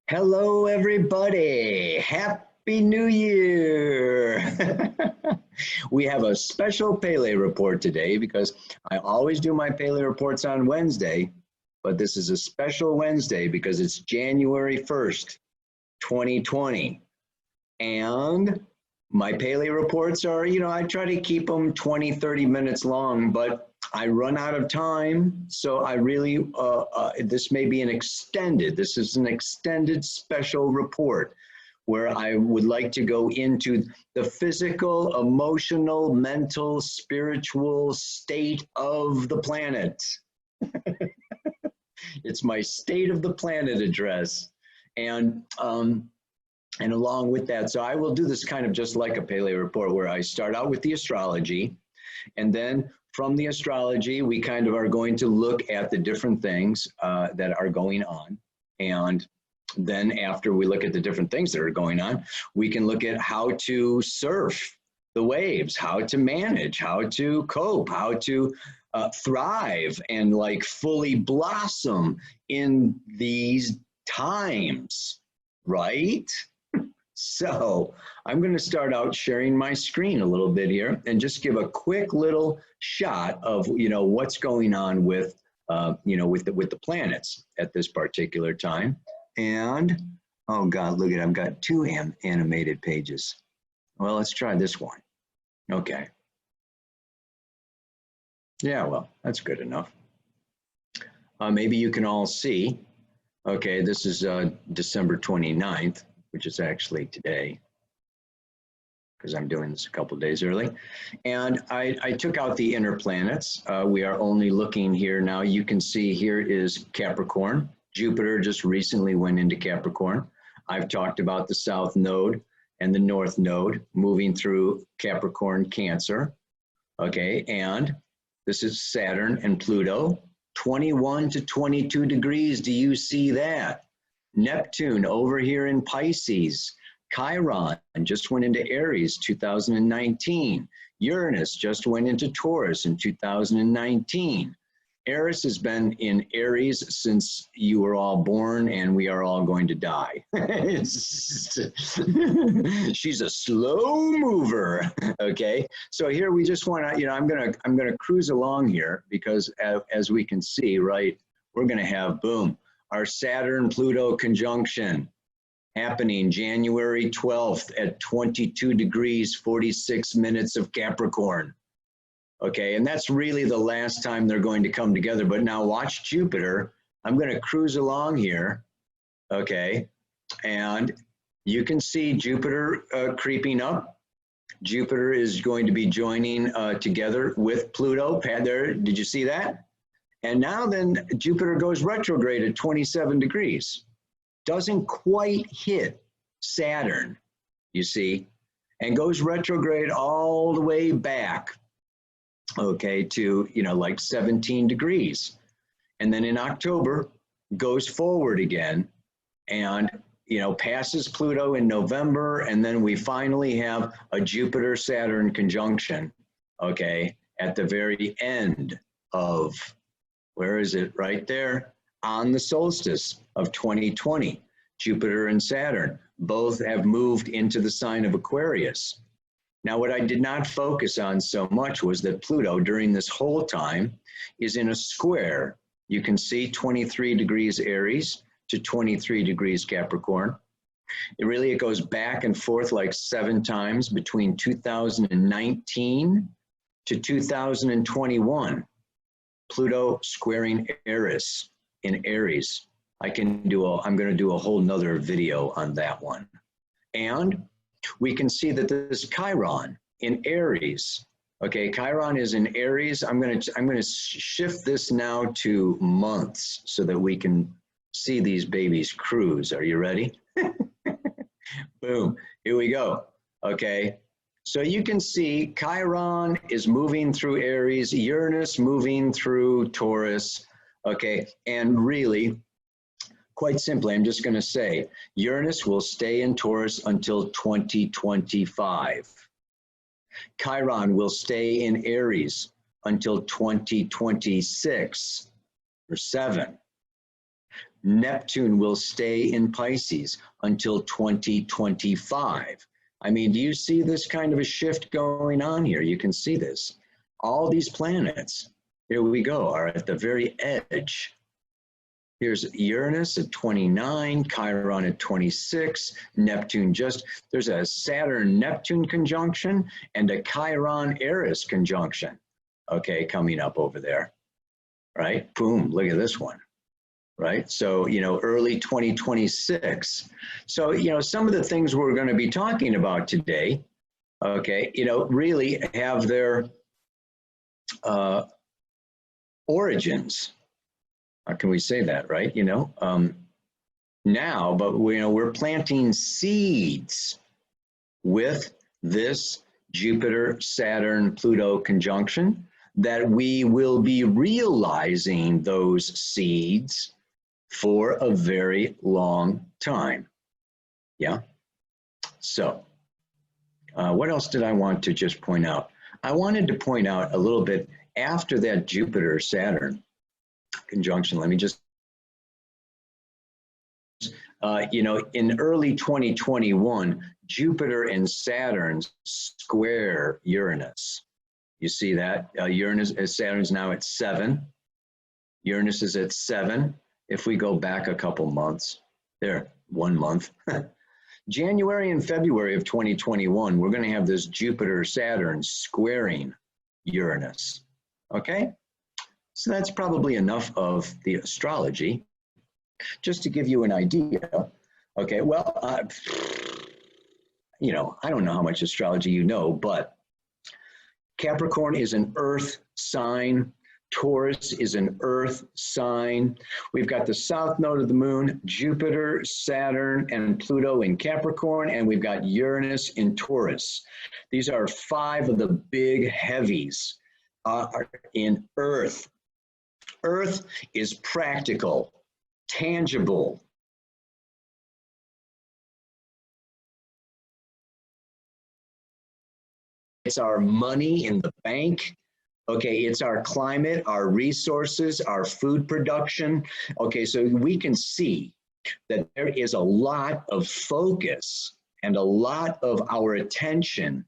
Hello, everybody. Happy New Year. We have a special Pele report today because I always do my Pele reports on Wednesday, but this is a special Wednesday because it's January 1st, 2020. And my Pele reports are, I try to keep them 20, 30 minutes long, but I run out of time. So I really, this may be this is an extended special report where I would like to go into the physical, emotional, mental, spiritual state of the planet. It's my state of the planet address. And along with that, so I will do this kind of just like a Pele report where I start out with the astrology, and then from the astrology, we kind of are going to look at the different things that are going on. And then after we look at the different things that are going on, we can look at how to surf the waves, how to manage, how to cope, how to thrive and like fully blossom in these times, right? So I'm going to start out sharing my screen a little bit here and just give a quick little shot of, what's going on with, with the planets at this particular time. And, oh God, look at it. I've got two animated pages. Well, let's try this one. Okay. Yeah, well, that's good enough. Maybe you can all see. Okay, this is December 29th. Which is actually today, because I'm doing this a couple days early. And I took out the inner planets. We are only looking here now. You can see here is Capricorn. Jupiter just recently went into Capricorn. I've talked about the South Node and the North Node moving through Capricorn, Cancer. Okay, and this is Saturn and Pluto, 21 to 22 degrees. Do you see that? Neptune over here in Pisces. Chiron just went into Aries 2019. Uranus just went into Taurus in 2019. Eris has been in Aries since you were all born and we are all going to die. She's a slow mover. Okay. So here we just want to, I'm going to cruise along here because as we can see, right, we're going to have boom. Our Saturn-Pluto conjunction happening January 12th at 22 degrees, 46 minutes of Capricorn. Okay, and that's really the last time they're going to come together. But now watch Jupiter. I'm going to cruise along here. Okay, and you can see Jupiter creeping up. Jupiter is going to be joining together with Pluto. There, did you see that? And now then Jupiter goes retrograde at 27 degrees. Doesn't quite hit Saturn, you see, and goes retrograde all the way back, okay, to, like 17 degrees. And then in October, goes forward again and, passes Pluto in November. And then we finally have a Jupiter-Saturn conjunction, okay, at the very end of, where is it? Right there on the solstice of 2020. Jupiter and Saturn both have moved into the sign of Aquarius. Now, what I did not focus on so much was that Pluto during this whole time is in a square. You can see 23 degrees Aries to 23 degrees Capricorn. It goes back and forth like 7 times between 2019 to 2021. Pluto squaring Eris in Aries. I'm going to do a whole nother video on that one. And we can see that this Chiron in Aries. Okay, Chiron is in Aries. I'm going to shift this now to months so that we can see these babies cruise. Are you ready? Boom, here we go. Okay. So you can see Chiron is moving through Aries, Uranus moving through Taurus, okay? And really, quite simply, I'm just going to say Uranus will stay in Taurus until 2025. Chiron will stay in Aries until 2026 or 7. Neptune will stay in Pisces until 2025. I mean, do you see this kind of a shift going on here? You can see this. All these planets, here we go, are at the very edge. Here's Uranus at 29, Chiron at 26, Neptune there's a Saturn-Neptune conjunction and a Chiron-Aries conjunction, okay, coming up over there, right? Boom, look at this one, right? So, early 2026. So, some of the things we're going to be talking about today, okay, really have their origins. How can we say that, right? Now, but we're planting seeds with this Jupiter, Saturn, Pluto conjunction, that we will be realizing those seeds for a very long time. Yeah. So what else did I want to just point out? I wanted to point out a little bit after that Jupiter, Saturn conjunction. Let me just, in early 2021, Jupiter and Saturn square Uranus. You see that? Saturn's now at 7. Uranus is at 7. If we go back a couple months, there, 1 month. January and February of 2021, we're going to have this Jupiter-Saturn squaring Uranus. Okay? So that's probably enough of the astrology. Just to give you an idea, okay, well, I don't know how much astrology you know, but Capricorn is an earth sign. Taurus is an earth sign. We've got the south node of the moon, Jupiter, Saturn, and Pluto in Capricorn, and we've got Uranus in Taurus. These are 5 of the big heavies in earth. Earth is practical, tangible. It's our money in the bank. Okay, it's our climate, our resources, our food production. Okay, so we can see that there is a lot of focus and a lot of our attention,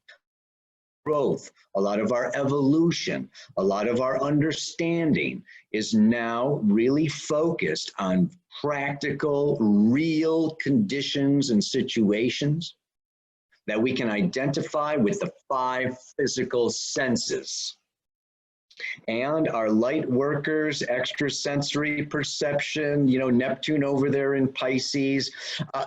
growth, a lot of our evolution, a lot of our understanding is now really focused on practical, real conditions and situations that we can identify with the 5 physical senses. And our light workers, extrasensory perception, Neptune over there in Pisces,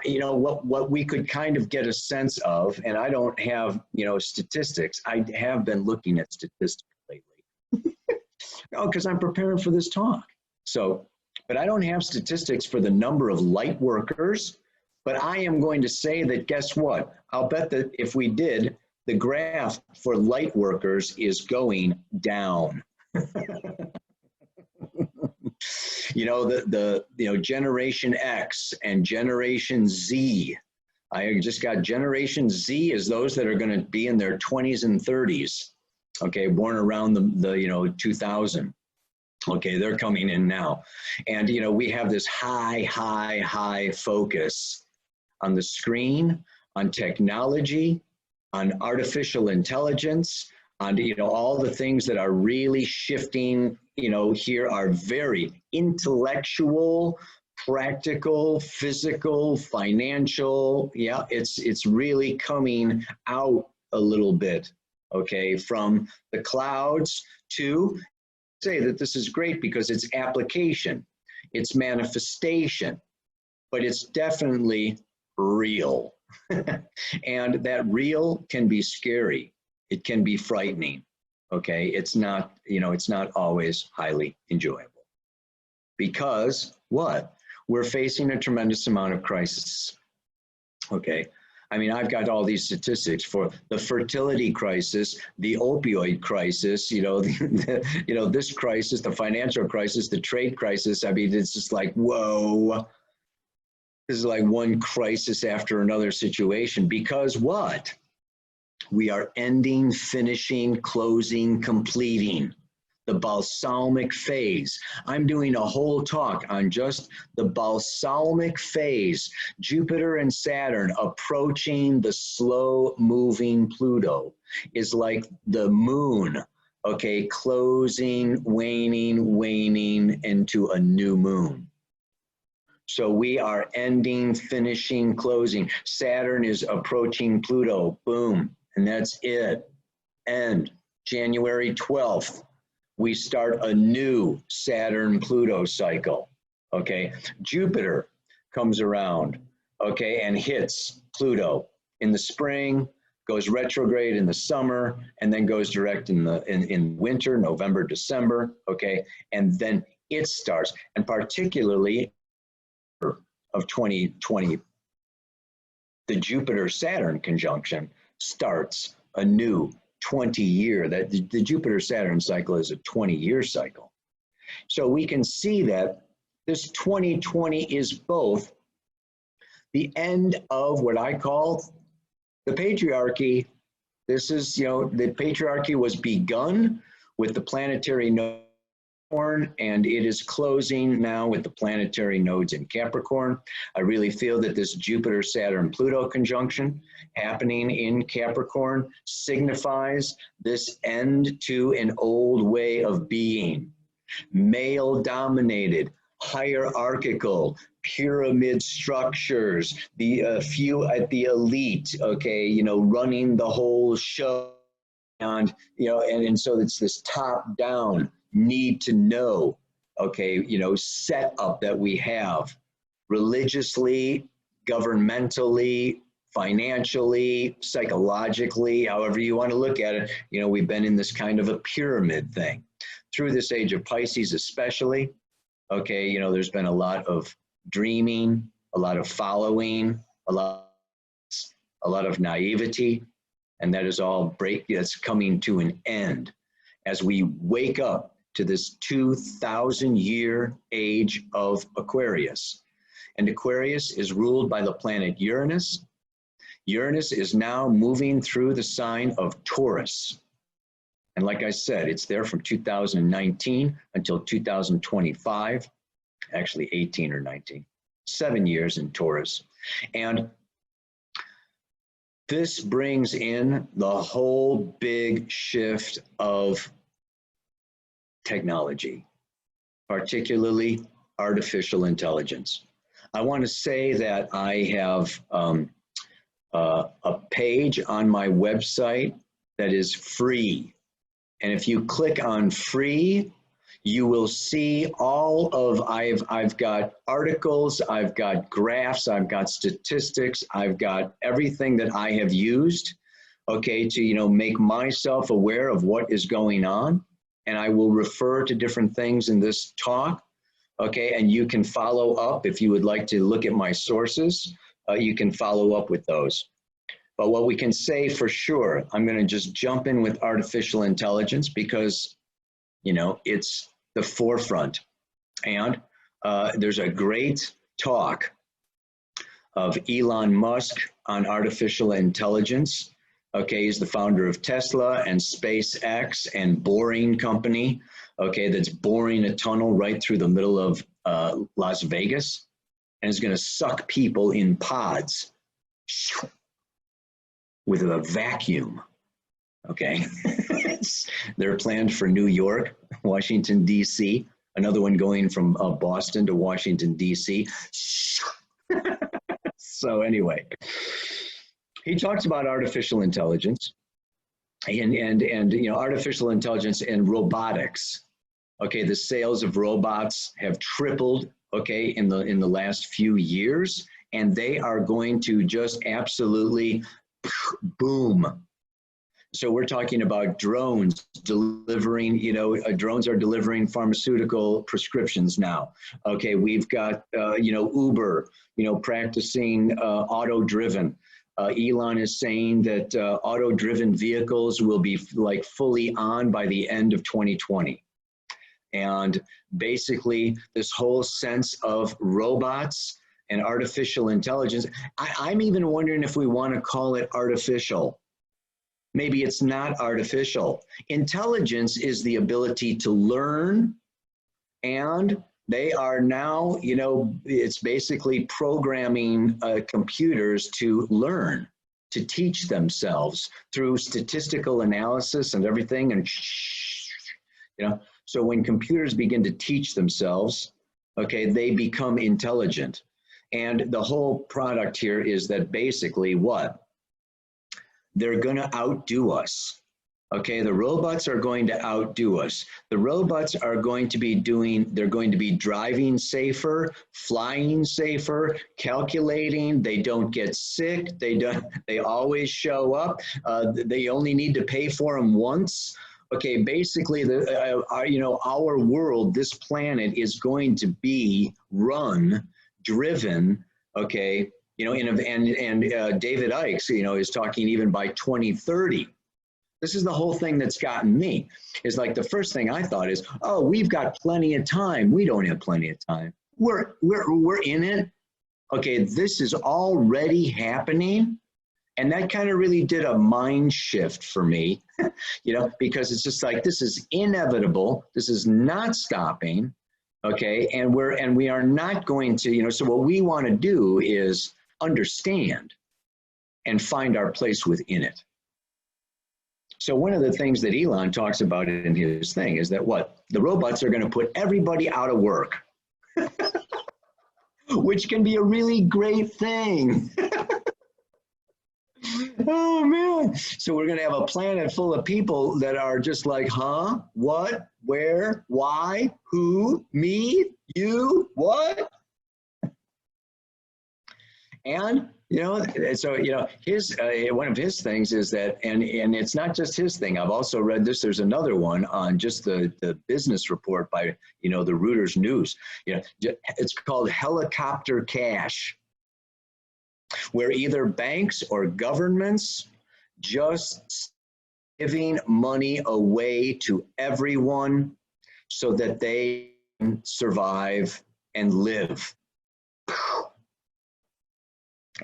what we could kind of get a sense of, and I don't have, statistics. I have been looking at statistics lately. Because I'm preparing for this talk. So, but I don't have statistics for the number of light workers, but I am going to say that, guess what? I'll bet that if we did, the graph for light workers is going down. Generation X and Generation Z. I just got Generation Z as those that are going to be in their 20s and 30s. Okay, born around the 2000. Okay, they're coming in now. And, we have this high focus on the screen, on technology, on artificial intelligence, on, all the things that are really shifting, here are very intellectual, practical, physical, financial. Yeah, it's really coming out a little bit, okay, from the clouds to say that this is great because it's application, it's manifestation, but it's definitely real. And that real can be scary. It can be frightening. Okay, it's not, it's not always highly enjoyable. Because what? We're facing a tremendous amount of crisis. Okay, I mean, I've got all these statistics for the fertility crisis, the opioid crisis, this crisis, the financial crisis, the trade crisis. I mean, it's just like, whoa. This is like one crisis after another situation, because what? We are ending, finishing, closing, completing. The the balsamic phase. I'm doing a whole talk on just the balsamic phase, Jupiter and Saturn approaching the slow moving Pluto is like the moon, okay, closing, waning into a new moon. So we are ending, finishing, closing. Saturn is approaching Pluto, boom, and that's it. End. January 12th, we start a new Saturn-Pluto cycle, okay? Jupiter comes around, okay, and hits Pluto in the spring, goes retrograde in the summer, and then goes direct in winter, November, December, okay? And then it starts, and particularly of 2020, the Jupiter-Saturn conjunction starts a new 20-year, that the Jupiter-Saturn cycle is a 20-year cycle. So we can see that this 2020 is both the end of what I call the patriarchy. This is, you know, the patriarchy was begun with the planetary node and it is closing now with the planetary nodes in Capricorn. I really feel that this Jupiter-Saturn-Pluto conjunction happening in Capricorn signifies this end to an old way of being, male-dominated, hierarchical, pyramid structures, the few at the elite, okay, you know, running the whole show, and you know, and so it's this top-down need to know, okay, you know, setup that we have religiously, governmentally, financially, psychologically, however you want to look at it. You know, we've been in this kind of a pyramid thing through this age of Pisces especially. Okay, you know, there's been a lot of dreaming, a lot of following, a lot of naivety, and that is all that's coming to an end as we wake up to this 2,000-year age of Aquarius. And Aquarius is ruled by the planet Uranus. Uranus is now moving through the sign of Taurus. And like I said, it's there from 2019 until 2025, actually 18 or 19, 7 years in Taurus. And this brings in the whole big shift of technology, particularly artificial intelligence. I want to say that I have a page on my website that is free. And if you click on free, you will see all of, I've got articles, I've got graphs, I've got statistics, I've got everything that I have used, okay, to, you know, make myself aware of what is going on. And I will refer to different things in this talk, okay, and you can follow up if you would like to look at my sources, you can follow up with those. But what we can say for sure, I'm going to just jump in with artificial intelligence because, you know, it's the forefront. And there's a great talk of Elon Musk on artificial intelligence. Okay, he's the founder of Tesla and SpaceX and Boring Company, okay, that's boring a tunnel right through the middle of Las Vegas and is going to suck people in pods with a vacuum, okay? They're planned for New York, Washington, D.C., another one going from Boston to Washington, D.C. So anyway, he talks about artificial intelligence and you know, artificial intelligence and robotics. Okay, the sales of robots have tripled, okay, in the last few years, and they are going to just absolutely boom. So we're talking about drones delivering, you know, drones are delivering pharmaceutical prescriptions now. Okay, we've got, you know, Uber, you know, practicing auto-driven. Elon is saying that auto-driven vehicles will be like fully on by the end of 2020. And basically this whole sense of robots and artificial intelligence, I'm even wondering if we want to call it artificial. Maybe it's not artificial. Intelligence is the ability to learn, and they are now, you know, it's basically programming computers to learn, to teach themselves through statistical analysis and everything. And, you know, so when computers begin to teach themselves, okay, they become intelligent. And the whole product here is that basically what? They're going to outdo us. Okay, the robots are going to outdo us. The robots are going to be they're going to be driving safer, flying safer, calculating. They don't get sick. They always show up. They only need to pay for them once. Okay, basically, you know, our world, this planet is going to be run, driven, okay, you know, and David Icke, you know, is talking even by 2030. This is the whole thing that's gotten me. Is like the first thing I thought is, oh, we've got plenty of time. We don't have plenty of time. We're in it. Okay, this is already happening. And that kind of really did a mind shift for me, you know, because it's just like, this is inevitable. This is not stopping. Okay, and we are not going to, you know, so what we want to do is understand and find our place within it. So one of the things that Elon talks about in his thing is that what? The robots are going to put everybody out of work, which can be a really great thing. Oh, man. So we're going to have a planet full of people that are just like, huh? What? Where? Why? Who? Me? You? What? And, you know, so, you know, his one of his things is that, and it's not just his thing. I've also read this. There's another one on just the business report by, you know, the Reuters News. You know, it's called helicopter cash, where either banks or governments just giving money away to everyone so that they can survive and live.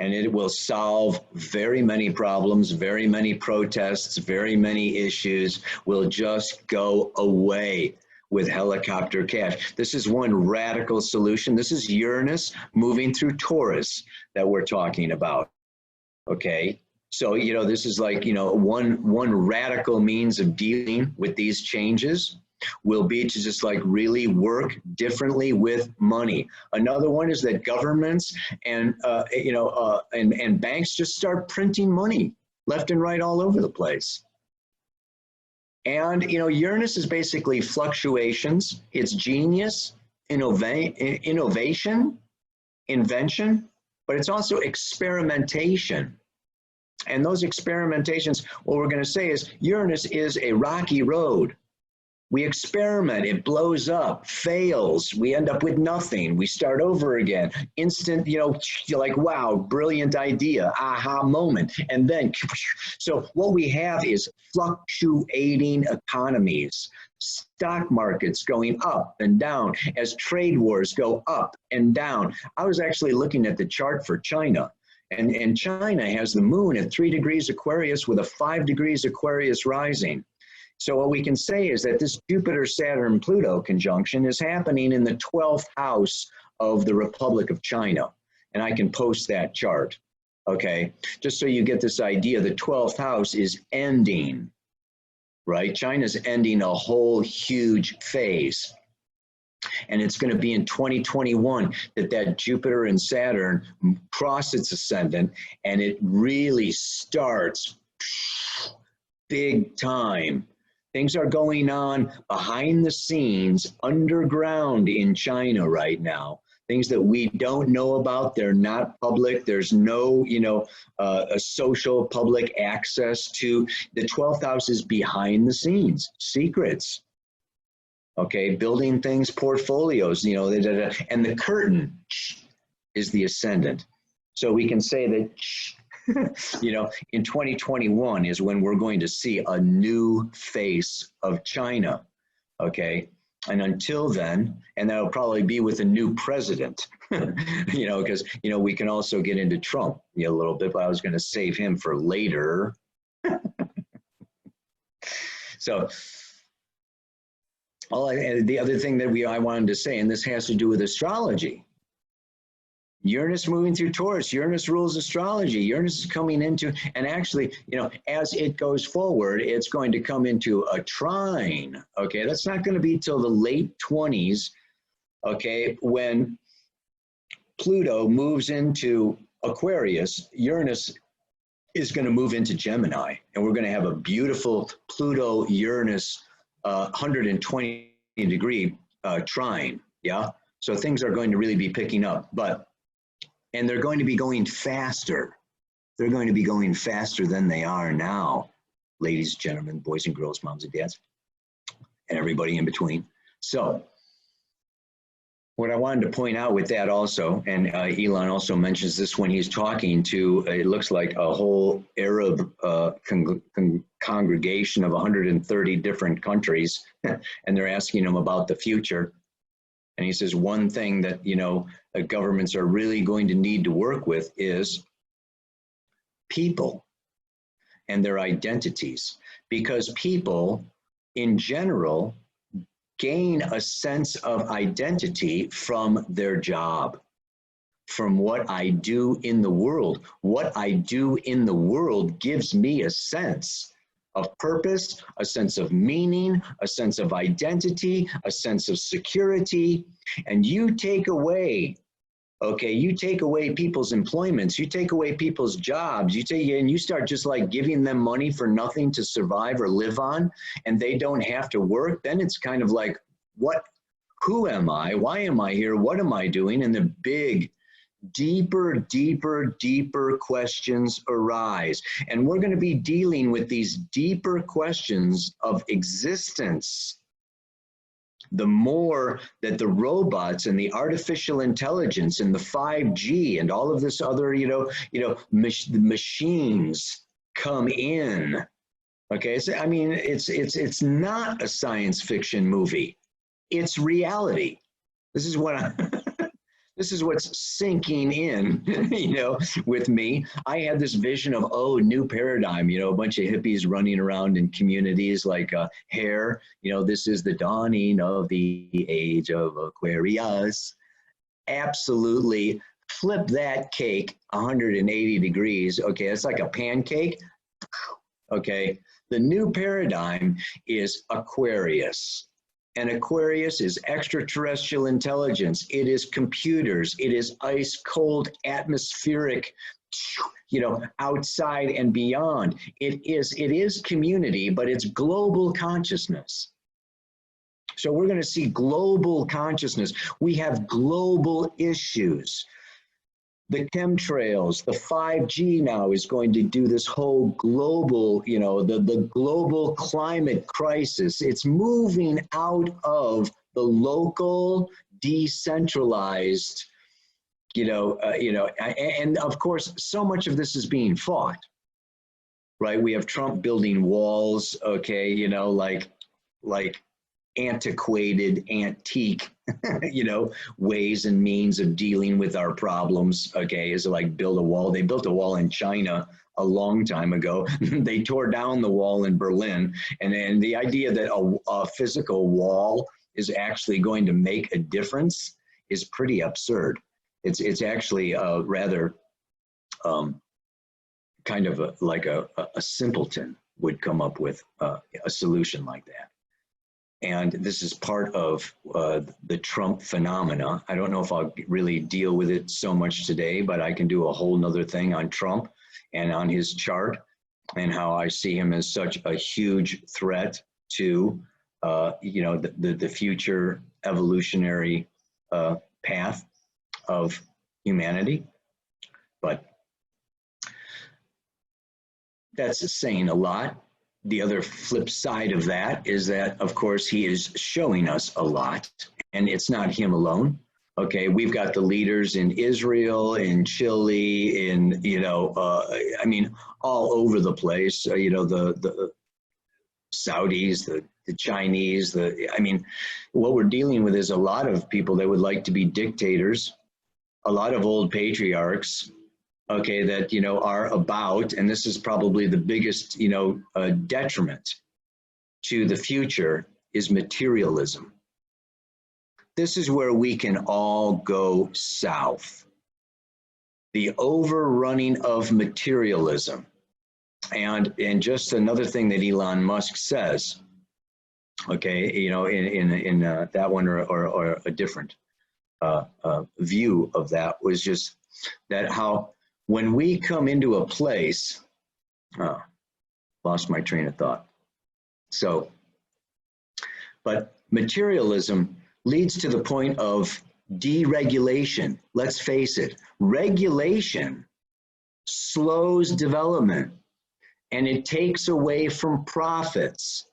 And it will solve very many problems, very many protests, very many issues will just go away with helicopter cash. This is one radical solution. This is Uranus moving through Taurus that we're talking about, okay? So, you know, this is like, you know, one radical means of dealing with these changes will be to just like really work differently with money. Another one is that governments and, you know, and banks just start printing money left and right all over the place. And, you know, Uranus is basically fluctuations. It's genius, innovation, invention, but it's also experimentation. And those experimentations, what we're going to say is Uranus is a rocky road. We experiment, it blows up, fails, we end up with nothing, we start over again. Instant, you know, you're like, wow, brilliant idea, aha moment. And then, so what we have is fluctuating economies, stock markets going up and down as trade wars go up and down. I was actually looking at the chart for China. And China has the moon at 3 degrees Aquarius with a 5 degrees Aquarius rising. So what we can say is that this Jupiter-Saturn-Pluto conjunction is happening in the 12th house of the Republic of China. And I can post that chart, okay? Just so you get this idea, the 12th house is ending, right? China's ending a whole huge phase. And it's going to be in 2021 that Jupiter and Saturn cross its ascendant, and it really starts big time. Things are going on behind the scenes, underground in China right now. Things that we don't know about, they're not public. There's no, you know, a social public access to. The 12th house is behind the scenes, secrets. Okay, building things, portfolios, you know, and the curtain is the ascendant. So we can say that, you know, in 2021 is when we're going to see a new face of China, okay? And until then, and that'll probably be with a new president, you know, because, you know, we can also get into Trump, you know, a little bit, but I was going to save him for later. So the other thing that I wanted to say, and this has to do with astrology. Uranus moving through Taurus. Uranus rules astrology. Uranus is coming into, and actually, as it goes forward, it's going to come into a trine. Okay, that's not going to be till the late 20s. Okay, when Pluto moves into Aquarius, Uranus is going to move into Gemini, and we're going to have a beautiful Pluto-Uranus 120-degree trine. Yeah, so things are going to really be picking up, and they're going to be going faster. They're going to be going faster than they are now, ladies, gentlemen, boys and girls, moms and dads, and everybody in between. So what I wanted to point out with that also, and Elon also mentions this when he's talking to, it looks like a whole Arab congregation of 130 different countries, and they're asking him about the future. And he says one thing that, governments are really going to need to work with is people and their identities, because people in general gain a sense of identity from their job, from what I do in the world. What I do in the world gives me a sense of purpose, a sense of meaning, a sense of identity, a sense of security. And you take away, you take away people's employments, you take away people's jobs, and you start just like giving them money for nothing to survive or live on, and they don't have to work, then it's kind of like, who am I? Why am I here? What am I doing? And the big, deeper questions arise. And we're going to be dealing with these deeper questions of existence. The more that the robots and the artificial intelligence and the 5G and all of this other, the machines come in. Okay, so I mean, it's not a science fiction movie. It's reality. This is what this is what's sinking in, with me. I had this vision of, new paradigm, a bunch of hippies running around in communities like hair, this is the dawning of the age of Aquarius. Absolutely flip that cake 180 degrees. Okay, it's like a pancake. Okay, the new paradigm is Aquarius. And Aquarius is extraterrestrial intelligence. It is computers. It is ice cold atmospheric, outside and beyond. It is community, but it's global consciousness. So we're going to see global consciousness. We have global issues. The chemtrails, the 5G now is going to do this whole global, the global climate crisis. It's moving out of the local, decentralized, and of course, so much of this is being fought, right? We have Trump building walls, okay, like antiquated, antique, ways and means of dealing with our problems, okay, is like build a wall. They built a wall in China a long time ago. They tore down the wall in Berlin. And the idea that a physical wall is actually going to make a difference is pretty absurd. It's actually rather kind of like a simpleton would come up with a solution like that. And this is part of the Trump phenomena. I don't know if I'll really deal with it so much today, but I can do a whole nother thing on Trump and on his chart and how I see him as such a huge threat to, the future evolutionary path of humanity. But that's saying a lot. The other flip side of that is that, of course, he is showing us a lot, and it's not him alone. Okay, we've got the leaders in Israel, in Chile, in, all over the place, the Saudis, the Chinese, what we're dealing with is a lot of people that would like to be dictators, a lot of old patriarchs, okay, that, are about, and this is probably the biggest, detriment to the future is materialism. This is where we can all go south. The overrunning of materialism. And just another thing that Elon Musk says, okay, you know, in that one or a different view of that was just that how when we come into a place, lost my train of thought. So, but materialism leads to the point of deregulation. Let's face it, regulation slows development and it takes away from profits.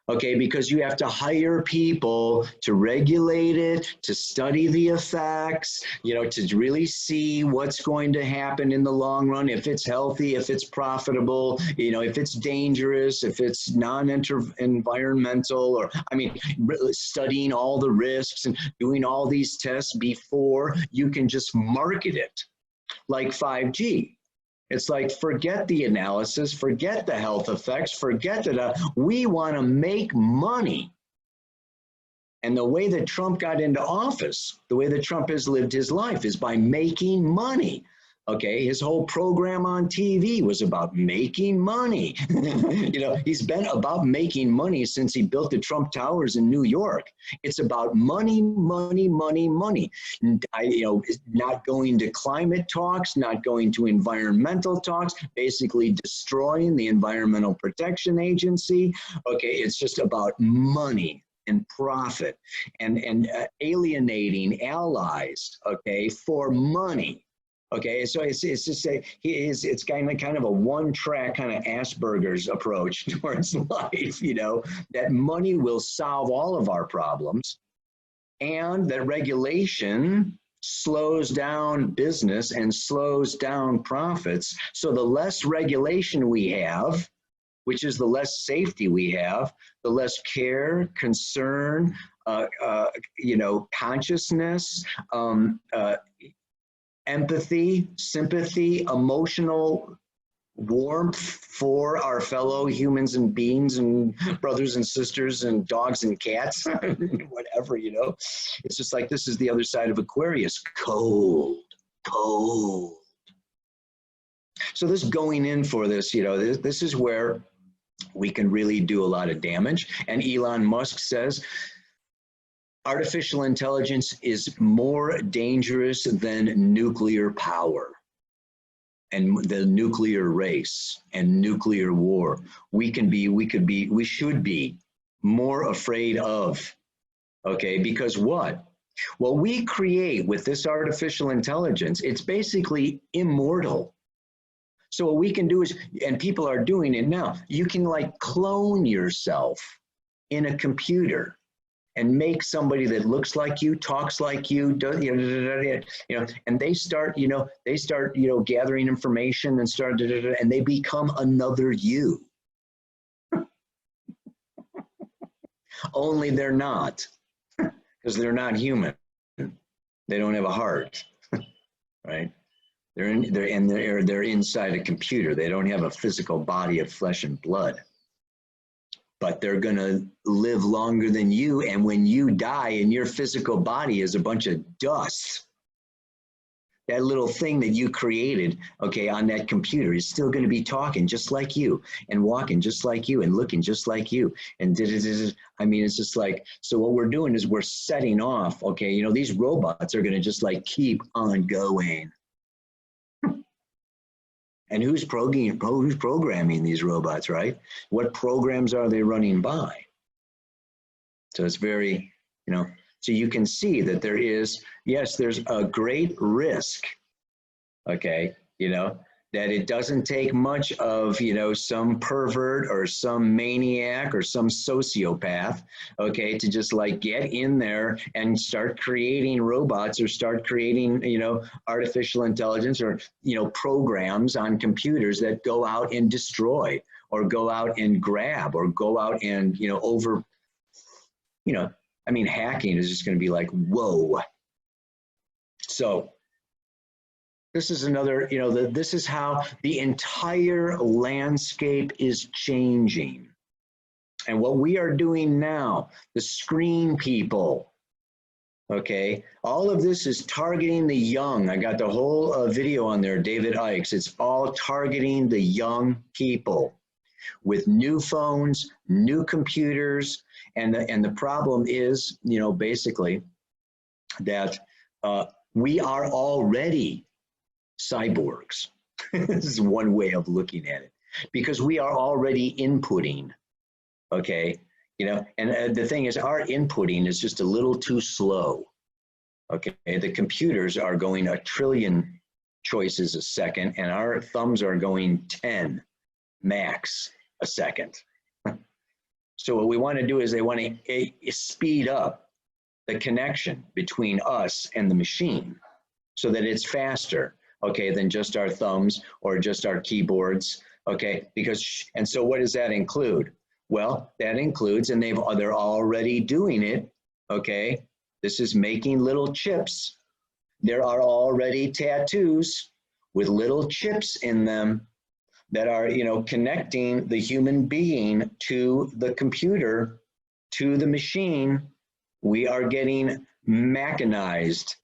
Okay, because you have to hire people to regulate it, to study the effects, you know, to really see what's going to happen in the long run, if it's healthy, if it's profitable, you know, if it's dangerous, if it's non-environmental, or, I mean, studying all the risks and doing all these tests before you can just market it like 5G. It's like, forget the analysis, forget the health effects, forget that we want to make money. And the way that Trump got into office, the way that Trump has lived his life is by making money. Okay, his whole program on TV was about making money. You know, he's been about making money since he built the Trump Towers in New York. It's about money, money, money, money. You know, not going to climate talks, not going to environmental talks, basically destroying the Environmental Protection Agency. Okay, it's just about money and profit and alienating allies, okay, for money. Okay, so it's just it's kind of a one-track kind of Asperger's approach towards life, you know, that money will solve all of our problems and that regulation slows down business and slows down profits. So the less regulation we have, which is the less safety we have, the less care, concern, you know, consciousness, empathy, sympathy, emotional warmth for our fellow humans and beings and brothers and sisters and dogs and cats, whatever, you know. It's just like, this is the other side of Aquarius, cold, cold. So this going in for this, you know, this is where we can really do a lot of damage. And Elon Musk says, artificial intelligence is more dangerous than nuclear power and the nuclear race and nuclear war. We should be more afraid of, okay, because what? What we create with this artificial intelligence, it's basically immortal. So what we can do is, and people are doing it now, you can like clone yourself in a computer and make somebody that looks like you, talks like you, and they start, gathering information and and they become another you. Only they're not, because they're not human. They don't have a heart, right? They're inside a computer. They don't have a physical body of flesh and blood. But they're going to live longer than you. And when you die and your physical body is a bunch of dust, that little thing that you created, okay, on that computer is still going to be talking just like you and walking just like you and looking just like you. And I mean, it's just like, so what we're doing is we're setting off, okay, you know, these robots are going to just like keep on going. And who's programming these robots, right? What programs are they running by? So it's very, you know, so you can see that there is, yes, there's a great risk, okay, you know, that it doesn't take much of, you know, some pervert or some maniac or some sociopath, okay, to just like get in there and start creating robots or start creating, you know, artificial intelligence or, you know, programs on computers that go out and destroy or go out and grab or go out and, you know, I mean, hacking is just going to be like, whoa. So this is another, you know, this is how the entire landscape is changing. And what we are doing now, the screen people, okay, all of this is targeting the young. I got the whole video on there, David Ikes. It's all targeting the young people with new phones, new computers, and the problem is, you know, basically that we are already cyborgs. This is one way of looking at it, because we are already inputting, okay? You know, and the thing is, our inputting is just a little too slow, okay? The computers are going 1 trillion choices a second, and our thumbs are going 10 max a second. So what we want to do is they want to speed up the connection between us and the machine so that it's faster, okay, than just our thumbs or just our keyboards, okay? Because, and so what does that include? Well, that includes, and they're already doing it, okay? This is making little chips. There are already tattoos with little chips in them that are, you know, connecting the human being to the computer, to the machine. We are getting machinized.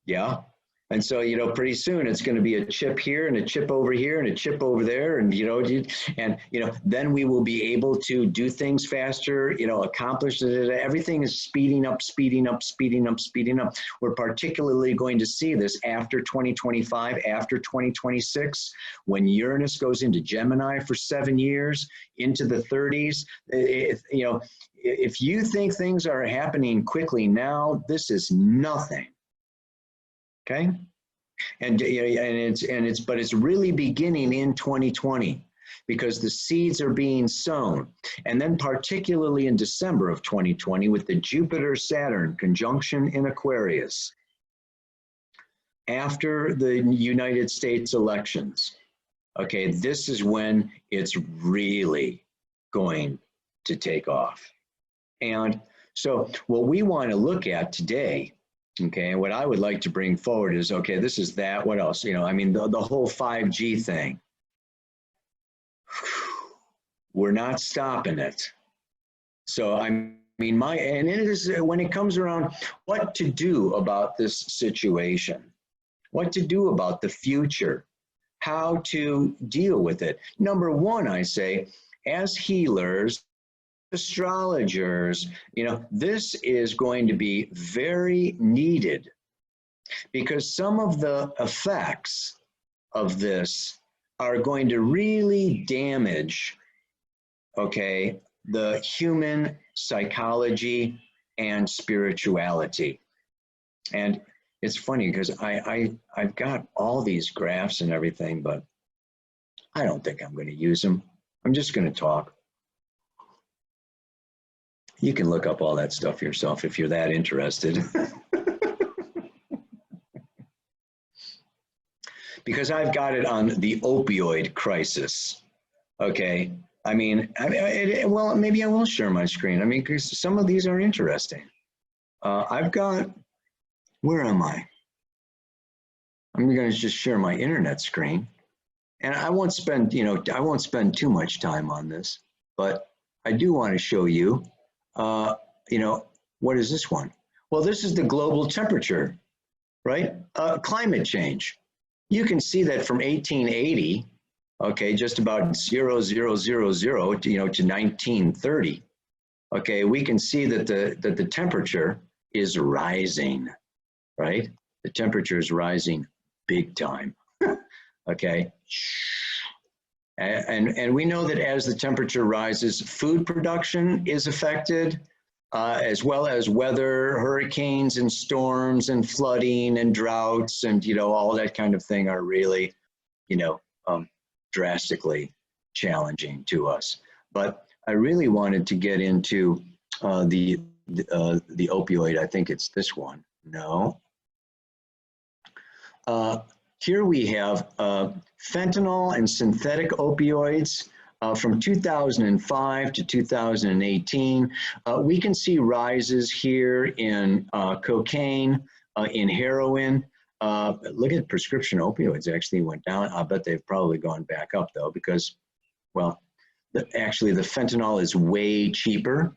Yeah. And so, you know, pretty soon it's going to be a chip here and a chip over here and a chip over there. And, you know, then we will be able to do things faster, you know, accomplish it. Everything is speeding up, speeding up, speeding up, speeding up. We're particularly going to see this after 2025, after 2026, when Uranus goes into Gemini for 7 years, into the 30s. You know, if you think things are happening quickly now, this is nothing. Okay, but it's really beginning in 2020 because the seeds are being sown, and then particularly in December of 2020 with the Jupiter-Saturn conjunction in Aquarius, after the United States elections. Okay, this is when it's really going to take off, and so what we want to look at today. Okay, and what I would like to bring forward is, okay, this is that, what else? You know, I mean, the whole 5G thing. We're not stopping it. So, I mean, and it is, when it comes around, what to do about this situation, what to do about the future, how to deal with it. Number one, I say, as healers, astrologers, you know, this is going to be very needed because some of the effects of this are going to really damage, okay, the human psychology and spirituality. And it's funny because I've got all these graphs and everything, but I don't think I'm going to use them. I'm just going to talk. You can look up all that stuff yourself if you're that interested. Because I've got it on the opioid crisis, okay? I mean, well, maybe I will share my screen. I mean, because some of these are interesting. I've got, where am I? I'm gonna just share my internet screen. And I won't spend, you know, I won't spend too much time on this, but I do want to show you, you know, what is this one? Well, this is the global temperature, right? Climate change. You can see that from 1880, okay, just about 0000, you know, to 1930. Okay, we can see that the temperature is rising, right? The temperature is rising big time. Okay. And we know that as the temperature rises, food production is affected, as well as weather, hurricanes and storms and flooding and droughts and, you know, all that kind of thing are really, you know, drastically challenging to us. But I really wanted to get into the opioid. I think it's this one. No. Here we have fentanyl and synthetic opioids from 2005 to 2018. We can see rises here in cocaine, in heroin, Look at prescription opioids actually went down. I bet they've probably gone back up though, because, well, actually the fentanyl is way cheaper.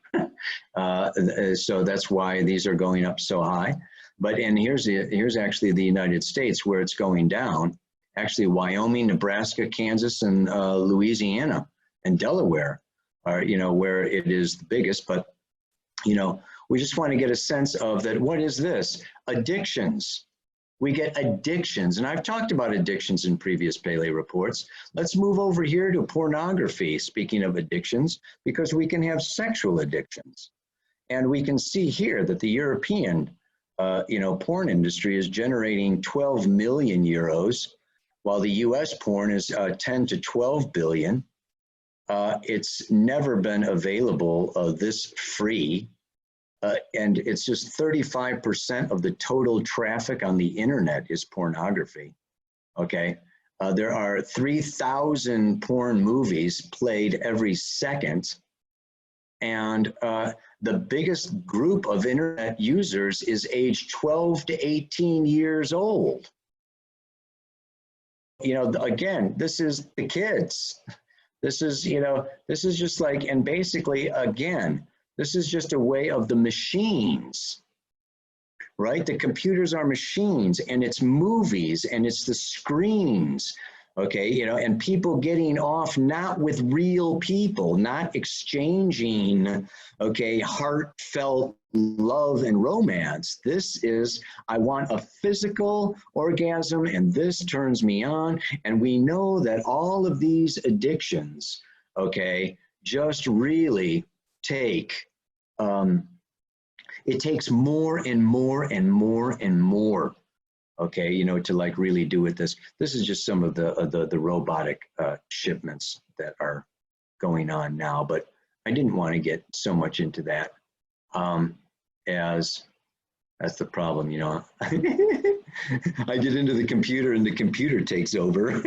So that's why these are going up so high. But, and here's actually the United States where it's going down. Actually, Wyoming, Nebraska, Kansas, and Louisiana and Delaware are, you know, where it is the biggest. But, you know, we just want to get a sense of that. What is this? Addictions. We get addictions. And I've talked about addictions in previous Pele reports. Let's move over here to pornography, speaking of addictions, because we can have sexual addictions. And we can see here that the European, you know, porn industry is generating 12 million euros, while the US porn is 10 to 12 billion. It's never been available this free. And it's just 35% of the total traffic on the internet is pornography, okay? There are 3,000 porn movies played every second. And the biggest group of internet users is age 12 to 18 years old. You know, again, this is the kids. This is, you know, this is just like, and basically, again, this is just a way of the machines, right? The computers are machines, and it's movies, and it's the screens, okay? You know, and people getting off not with real people, not exchanging, okay, heartfelt love and romance. This is, I want a physical orgasm, and this turns me on. And we know that all of these addictions, okay, just really take, it takes more and more and more and more, okay, you know, to like really do with this. This is just some of the robotic shipments that are going on now, but I didn't want to get so much into that, as that's the problem, you know. I get into the computer and the computer takes over.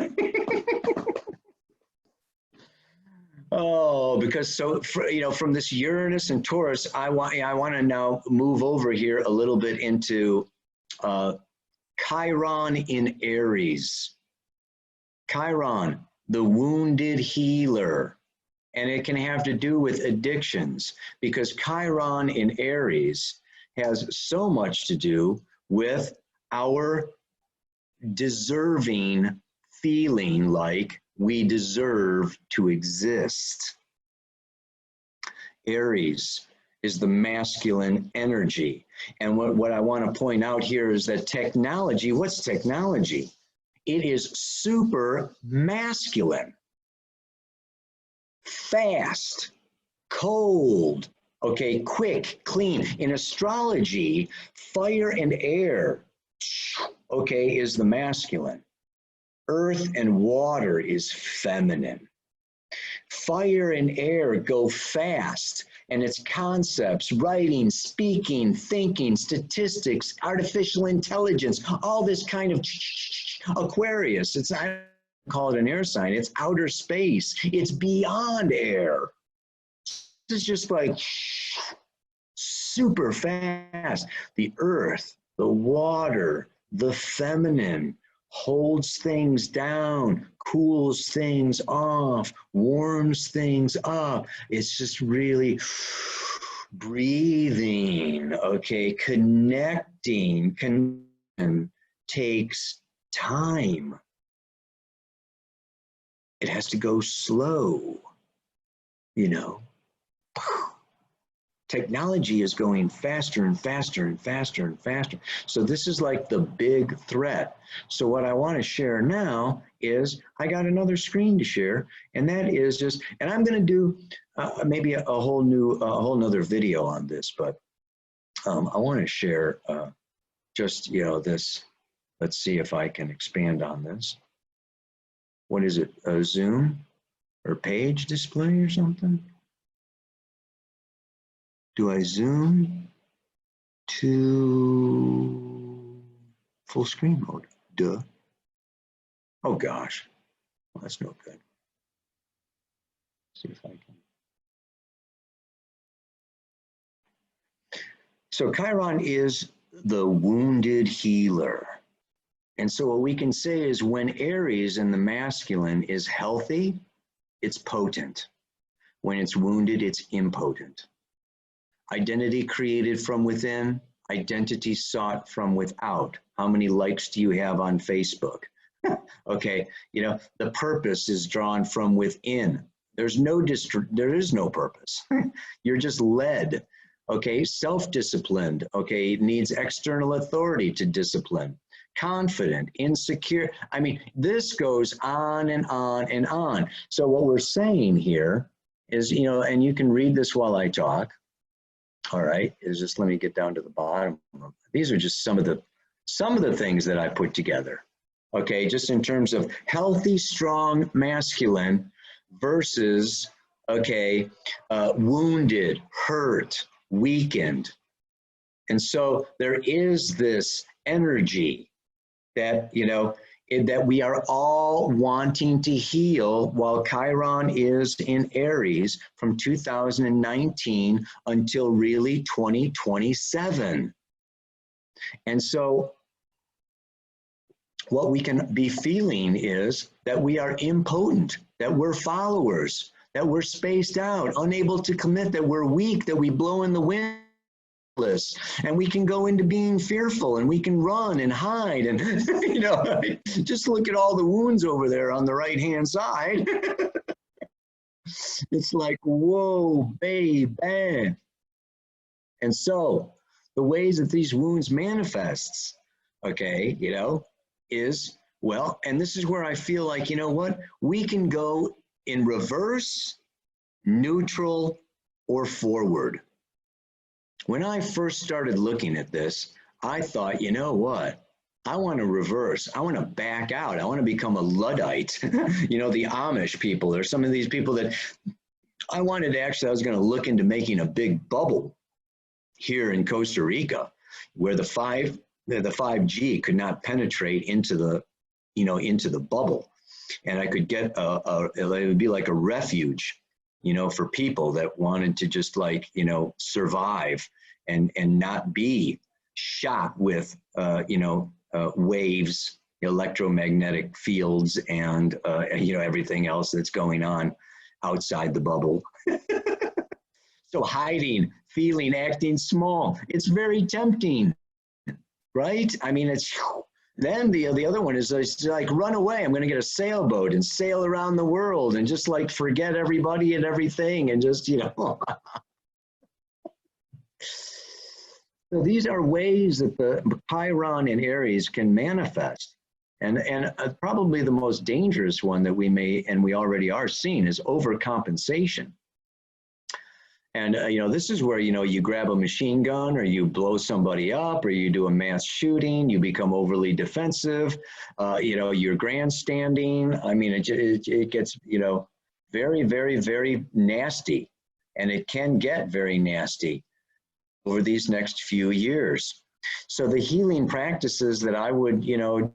Oh, because so, you know, from this Uranus and Taurus, I want to now move over here a little bit into Chiron in Aries. Chiron, the wounded healer. And it can have to do with addictions, because Chiron in Aries has so much to do with our deserving, feeling like we deserve to exist. Aries is the masculine energy. And what I want to point out here is that technology, what's technology? It is super masculine. Fast, cold, okay, quick, clean. In astrology, fire and air, okay, is the masculine. Earth and water is feminine. Fire and air go fast, and it's concepts, writing, speaking, thinking, statistics, artificial intelligence, all this kind of Aquarius. It's, I call it an air sign. It's outer space. It's beyond air. This is just like super fast. The earth, the water, the feminine holds things down, cools things off, warms things up. It's just really breathing, okay, connecting takes time. It has to go slow, you know. Technology is going faster and faster and faster and faster. So this is like the big threat. So what I want to share now is I got another screen to share, and that is just, and I'm going to do maybe a whole nother video on this, but I want to share just, you know, this. Let's see if I can expand on this. What is it? A Zoom or page display or something? Do I zoom to full screen mode? Duh. Oh gosh, well, that's no good. See if I can. So Chiron is the wounded healer. And so what we can say is when Aries in the masculine is healthy, it's potent. When it's wounded, it's impotent. Identity created from within, identity sought from without. How many likes do you have on Facebook? Okay, you know, the purpose is drawn from within. There is no purpose. You're just led. Okay, self-disciplined. Okay, it needs external authority to discipline. Confident, insecure. I mean, this goes on and on and on. So what we're saying here is, you know, and you can read this while I talk. All right, is just, let me get down to the bottom. These are just some of the things that I put together. Okay, just in terms of healthy, strong, masculine versus, okay, wounded, hurt, weakened. And so there is this energy that, you know, that we are all wanting to heal while Chiron is in Aries from 2019 until really 2027. And so what we can be feeling is that we are impotent, that we're followers, that we're spaced out, unable to commit, that we're weak, that we blow in the wind, and we can go into being fearful, and we can run and hide, and you know, just look at all the wounds over there on the right hand side. It's like, whoa, baby. And so the ways that these wounds manifests, okay, you know, is, well, and this is where I feel like, you know what, we can go in reverse, neutral, or forward. When I first started looking at this, I thought, you know what, I want to reverse. I want to back out. I want to become a Luddite. You know, the Amish people, or some of these people that I wanted to actually, I was going to look into making a big bubble here in Costa Rica where the 5G could not penetrate into the, you know, into the bubble. And I could get it would be like a refuge, you know, for people that wanted to just, like, you know, survive and not be shot with, you know, waves, electromagnetic fields, and, you know, everything else that's going on outside the bubble. So hiding, feeling, acting small, it's very tempting, right? I mean, it's, then the other one is like, run away. I'm going to get a sailboat and sail around the world and just, like, forget everybody and everything and just, you know. So these are ways that the Chiron in Aries can manifest. And probably the most dangerous one that we may, and we already are seeing, is overcompensation. And, you know, this is where, you know, you grab a machine gun, or you blow somebody up, or you do a mass shooting, you become overly defensive, you know, you're grandstanding. I mean, it gets, you know, very, very, very nasty. And it can get very nasty over these next few years. So the healing practices that I would, you know,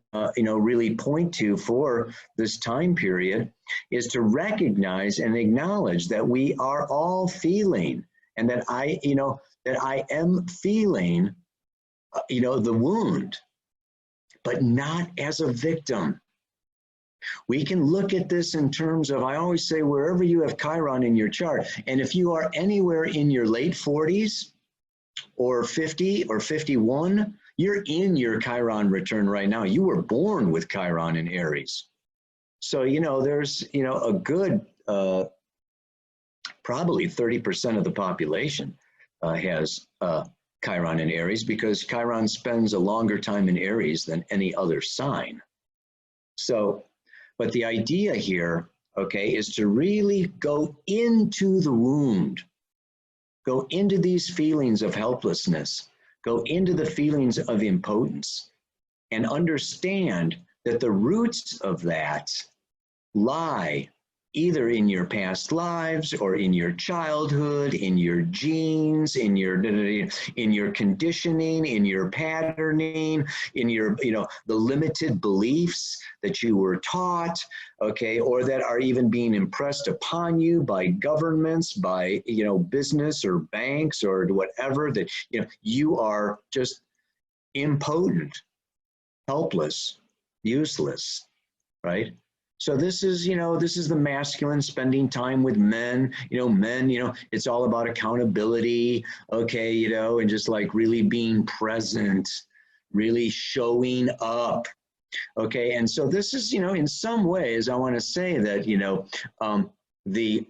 really point to for this time period is to recognize and acknowledge that we are all feeling, and that I am feeling, you know, the wound, but not as a victim. We can look at this in terms of, I always say, wherever you have Chiron in your chart, and if you are anywhere in your late 40s, or 50 or 51, you're in your Chiron return right now. You were born with Chiron in Aries. So, you know, there's, you know, a good, probably 30% of the population has Chiron in Aries, because Chiron spends a longer time in Aries than any other sign. So, but the idea here, okay, is to really go into the wound. Go into these feelings of helplessness, go into the feelings of impotence, and understand that the roots of that lie either in your past lives, or in your childhood, in your genes, in your conditioning, in your patterning, in your, you know, the limited beliefs that you were taught, okay, or that are even being impressed upon you by governments, by, you know, business or banks or whatever, that, you know, you are just impotent, helpless, useless, right? So this is, this is the masculine spending time with men, men, it's all about accountability, okay, and just like really being present, really showing up, okay? And so this is, in some ways, I want to say that, the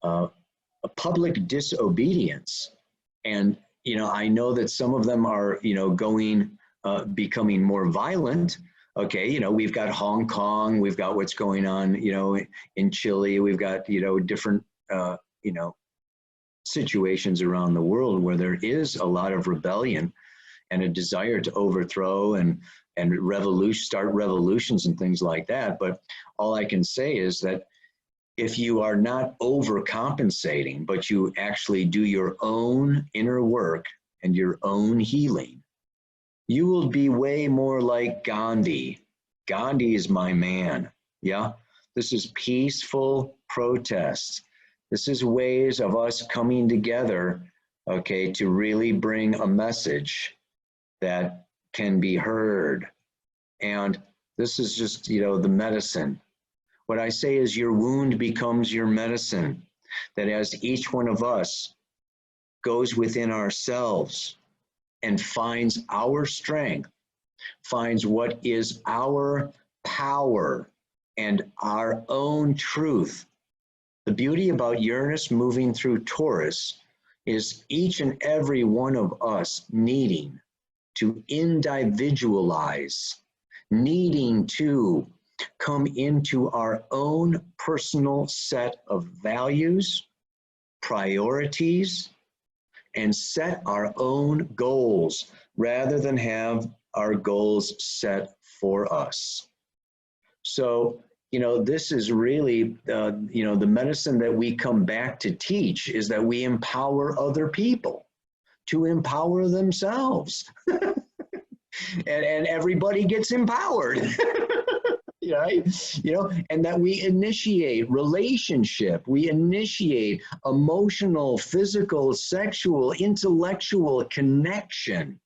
a public disobedience, and, I know that some of them are, becoming more violent. Okay, we've got Hong Kong, we've got what's going on, in Chile, we've got, different, situations around the world where there is a lot of rebellion and a desire to overthrow and start revolutions and things like that. But all I can say is that if you are not overcompensating, but you actually do your own inner work and your own healing, you will be way more like Gandhi. Gandhi is my man. Yeah. This is peaceful protest. This is ways of us coming together, okay, to really bring a message that can be heard. And this is just, the medicine. What I say is your wound becomes your medicine. That as each one of us goes within ourselves and finds our strength, finds what is our power and our own truth. The beauty about Uranus moving through Taurus is each and every one of us needing to individualize, needing to come into our own personal set of values, priorities, and set our own goals rather than have our goals set for us. So, this is really, the medicine that we come back to teach is that we empower other people to empower themselves. and everybody gets empowered. Right? And that we initiate relationship, we initiate emotional, physical, sexual, intellectual connection.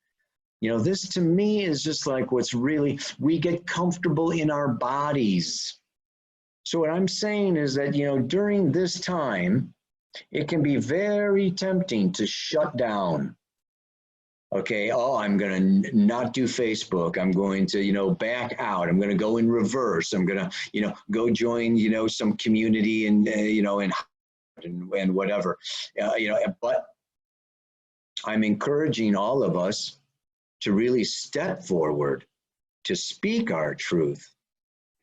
This to me is just like what's really, we get comfortable in our bodies. So what I'm saying is that, during this time, it can be very tempting to shut down. Okay, I'm going to not do Facebook. I'm going to, back out. I'm going to go in reverse. I'm going to, go join, some community and, and whatever, but I'm encouraging all of us to really step forward, to speak our truth,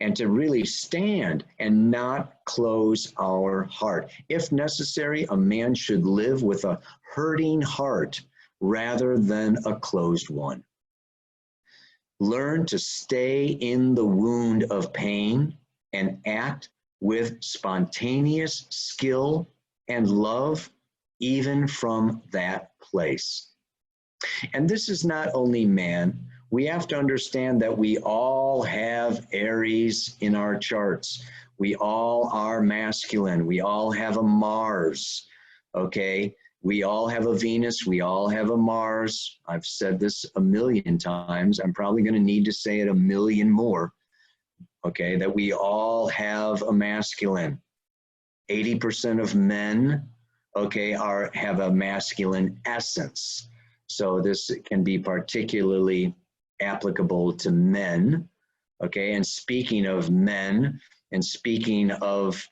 and to really stand and not close our heart. If necessary, a man should live with a hurting heart rather than a closed one. Learn to stay in the wound of pain and act with spontaneous skill and love, even from that place. And this is not only man. We have to understand that we all have Aries in our charts. We all are masculine. We all have a Mars, okay? We all have a Venus, we all have a Mars. I've said this a million times. I'm probably going to need to say it a million more, okay, that we all have a masculine. 80% of men, okay, have a masculine essence. So this can be particularly applicable to men, okay? And speaking of men and speaking of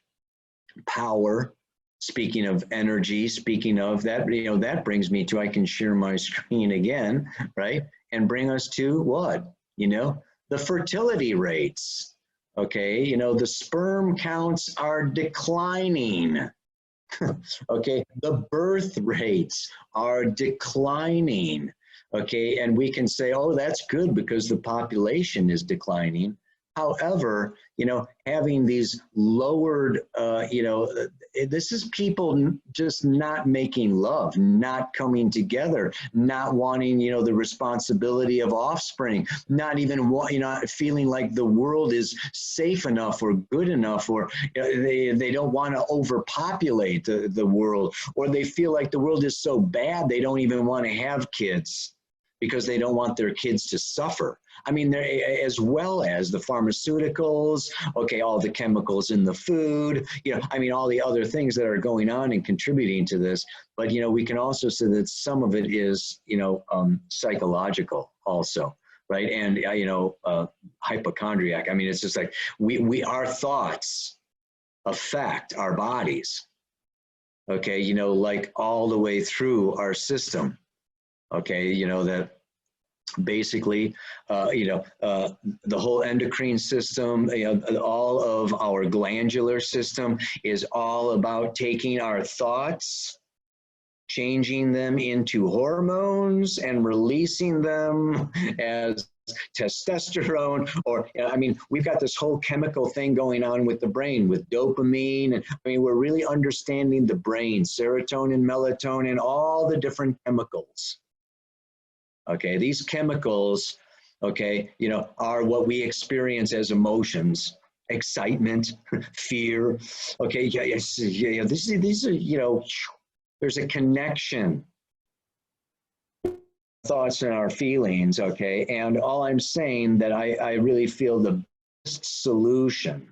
power, speaking of energy, speaking of that, that brings me to, I can share my screen again, right? And bring us to what? The fertility rates, okay? The sperm counts are declining, okay? The birth rates are declining, okay? And we can say, oh, that's good because the population is declining. However, having these lowered, this is people just not making love, not coming together, not wanting, the responsibility of offspring, not even, feeling like the world is safe enough or good enough, or they don't want to overpopulate the world, or they feel like the world is so bad they don't even want to have kids because they don't want their kids to suffer. I mean, as well as the pharmaceuticals, okay, all the chemicals in the food, you know, I mean, all the other things that are going on and contributing to this. But, you know, we can also say that some of it is, you know, psychological also, right? And, you know, hypochondriac. I mean, it's just like our thoughts affect our bodies, okay, you know, like all the way through our system, okay, you know, that basically, you know, the whole endocrine system, you know, all of our glandular system is all about taking our thoughts, changing them into hormones and releasing them as testosterone, or, I mean, we've got this whole chemical thing going on with the brain with dopamine. And I mean, we're really understanding the brain, serotonin, melatonin, all the different chemicals. Okay, these chemicals, okay, you know, are what we experience as emotions, excitement, fear. Okay, yeah, yes, yeah, these are, you know, there's a connection, thoughts and our feelings, okay? And all I'm saying that I really feel the best solution,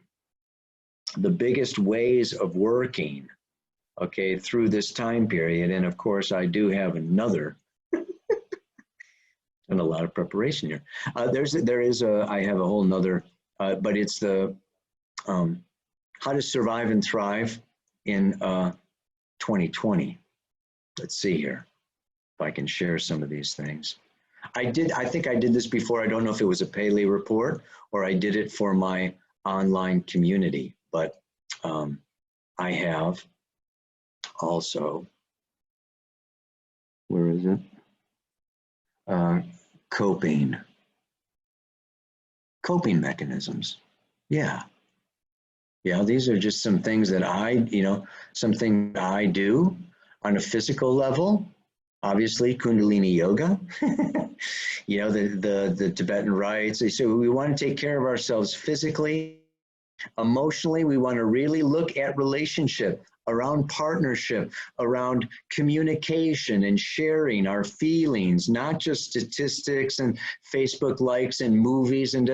the biggest ways of working, okay, through this time period. And of course, I do have another, and a lot of preparation here. I have a whole nother, but it's the how to survive and thrive in 2020. Let's see here if I can share some of these things. I think I did this before. I don't know if it was a Pele report or I did it for my online community, but I have also, where is it? Coping mechanisms. Yeah. Yeah, these are just some things that something I do on a physical level. Obviously, Kundalini yoga, you know, the Tibetan rites. So we want to take care of ourselves physically, emotionally. We want to really look at relationship, around partnership, around communication and sharing our feelings, not just statistics and Facebook likes and movies and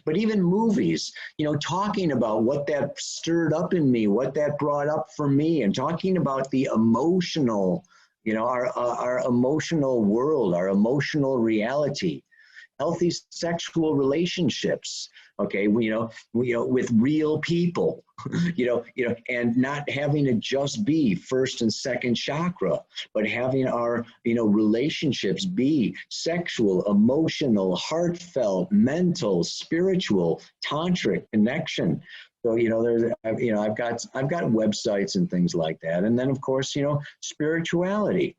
but even movies, you know, talking about what that stirred up in me, what that brought up for me, and talking about the emotional, you know, our emotional world, our emotional reality, healthy sexual relationships, okay, with real people, you know, and not having to just be first and second chakra, but having our, you know, relationships be sexual, emotional, heartfelt, mental, spiritual, tantric connection. So, you know, I've got websites and things like that. And then, of course, you know, spirituality,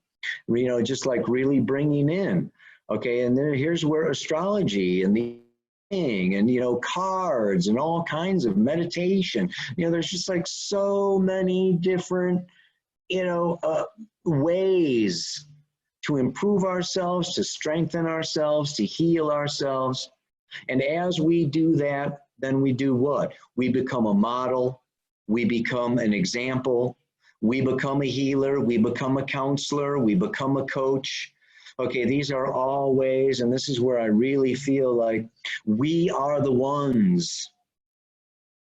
you know, just like really bringing in, okay, and then here's where astrology and the and, you know, cards and all kinds of meditation, you know, there's just like so many different, you know, ways to improve ourselves, to strengthen ourselves, to heal ourselves. And as we do that, then we do what? We become a model, we become an example, we become a healer, we become a counselor, we become a coach. Okay, these are all ways, and this is where I really feel like we are the ones.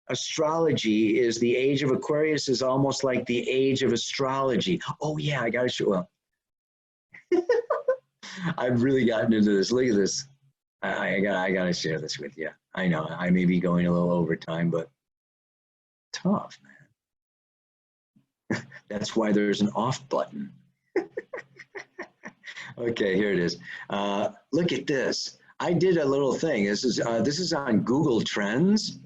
Astrology is the age of Aquarius is almost like the age of astrology. Oh yeah, I gotta show up. I've really gotten into this. Look at this. I gotta share this with you. I know I may be going a little over time, but tough, man. That's why there's an off button. Okay, here it is. Look at this. I did a little thing. This is on Google Trends,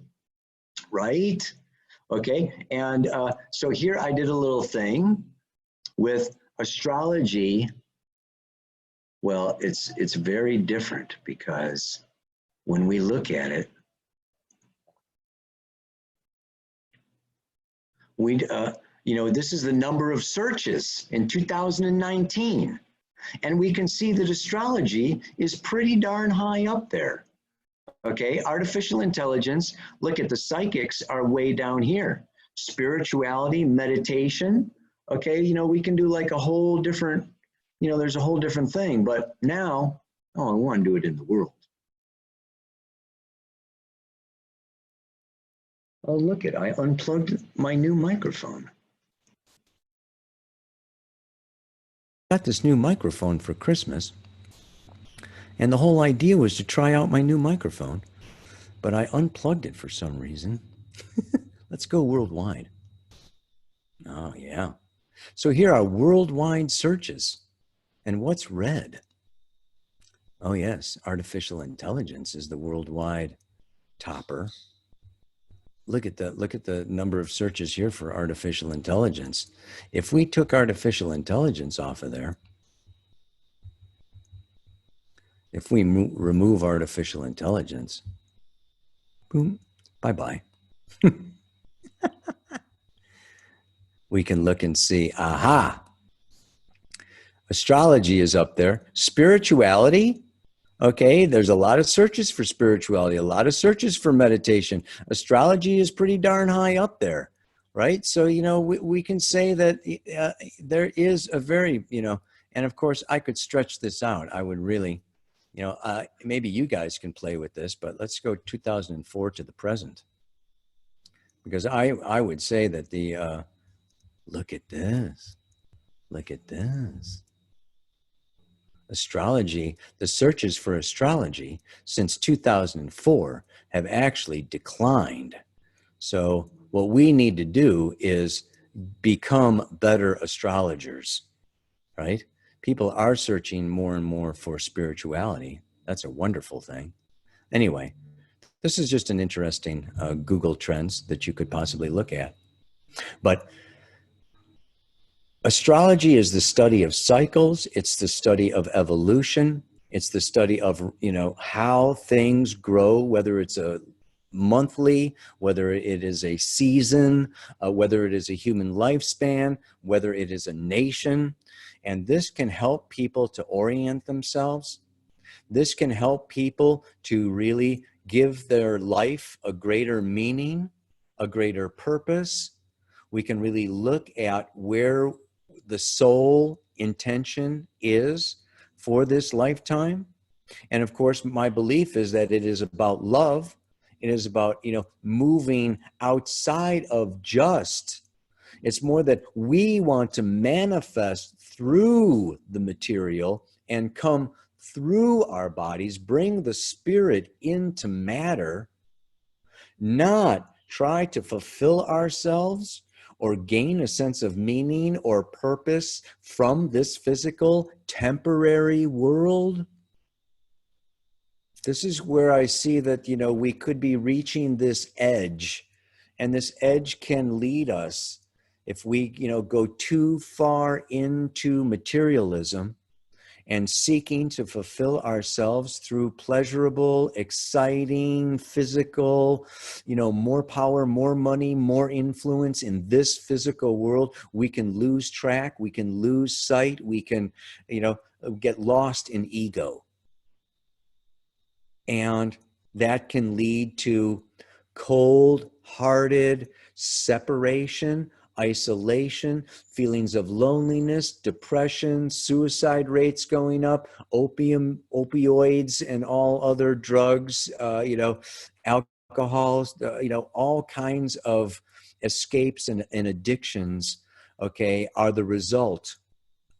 right? Okay, and so here I did a little thing with astrology. Well, it's very different because when we look at it, you know, this is the number of searches in 2019. And we can see that astrology is pretty darn high up there. Okay, artificial intelligence, look at the psychics are way down here. Spirituality, meditation, okay, you know, we can do like a whole different, you know, there's a whole different thing. But now Oh, I want to do it in the world. Oh, look it, I unplugged my new microphone. Got this new microphone for Christmas, and the whole idea was to try out my new microphone, but I unplugged it for some reason. Let's go worldwide. Oh, yeah. So here are worldwide searches. And what's red? Oh, yes, artificial intelligence is the worldwide topper. Look at the number of searches here for artificial intelligence. If we took artificial intelligence off of there, if we remove artificial intelligence, boom, bye-bye. We can look and see, aha, astrology is up there. Spirituality, okay, there's a lot of searches for spirituality, a lot of searches for meditation. Astrology is pretty darn high up there, right? So, we can say that there is a very, and of course, I could stretch this out. I would really, maybe you guys can play with this, but let's go 2004 to the present. Because I would say that look at this. Look at this. Astrology, the searches for astrology since 2004 have actually declined. So what we need to do is become better astrologers, right? People are searching more and more for spirituality. That's a wonderful thing. Anyway, this is just an interesting Google trends that you could possibly look at. But astrology is the study of cycles. It's the study of evolution. It's the study of, how things grow, whether it's a monthly, whether it is a season, whether it is a human lifespan, whether it is a nation. And this can help people to orient themselves. This can help people to really give their life a greater meaning, a greater purpose. We can really look at where the soul intention is for this lifetime. And of course, my belief is that it is about love. It is about, moving outside of just. It's more that we want to manifest through the material and come through our bodies, bring the spirit into matter, not try to fulfill ourselves or gain a sense of meaning or purpose from this physical temporary world. This is where I see that, we could be reaching this edge, and this edge can lead us if we, go too far into materialism and seeking to fulfill ourselves through pleasurable, exciting, physical, more power, more money, more influence in this physical world. We can lose track, we can lose sight, we can, get lost in ego. And that can lead to cold-hearted separation, isolation, feelings of loneliness, depression, suicide rates going up, opioids and all other drugs, alcohols, all kinds of escapes and addictions, okay, are the result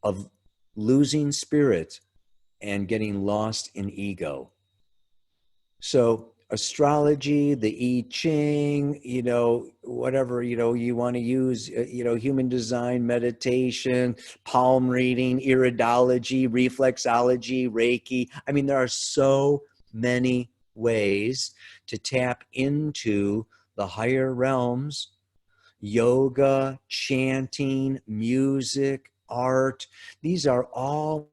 of losing spirit and getting lost in ego. So astrology, the I Ching, whatever, you want to use, human design, meditation, palm reading, iridology, reflexology, Reiki. I mean, there are so many ways to tap into the higher realms, yoga, chanting, music, art. These are all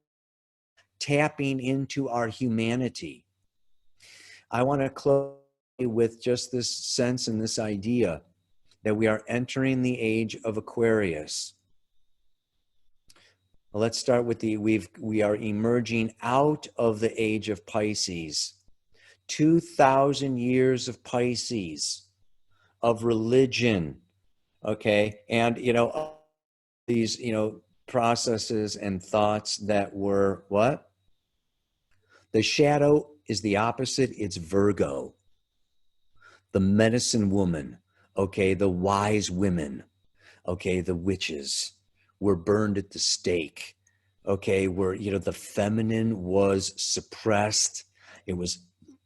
tapping into our humanity. I want to close with just this sense and this idea that we are entering the age of Aquarius. Well, let's start with we are emerging out of the age of Pisces. 2,000 years of Pisces, of religion, okay? And, these, processes and thoughts that were what? The shadow is the opposite. It's Virgo, the medicine woman, okay, the wise women, okay, the witches were burned at the stake, okay, where, you know, the feminine was suppressed. It was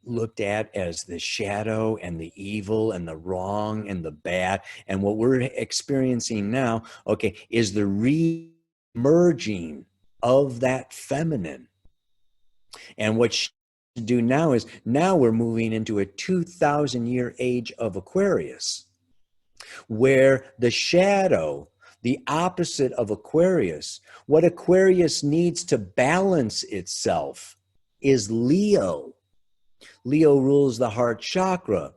looked at as the shadow and the evil and the wrong and the bad. And what we're experiencing now, okay, is the re-merging of that feminine. And what she do now is now we're moving into a 2,000-year age of Aquarius, where the shadow, the opposite of Aquarius, what Aquarius needs to balance itself is Leo. Leo rules the heart chakra.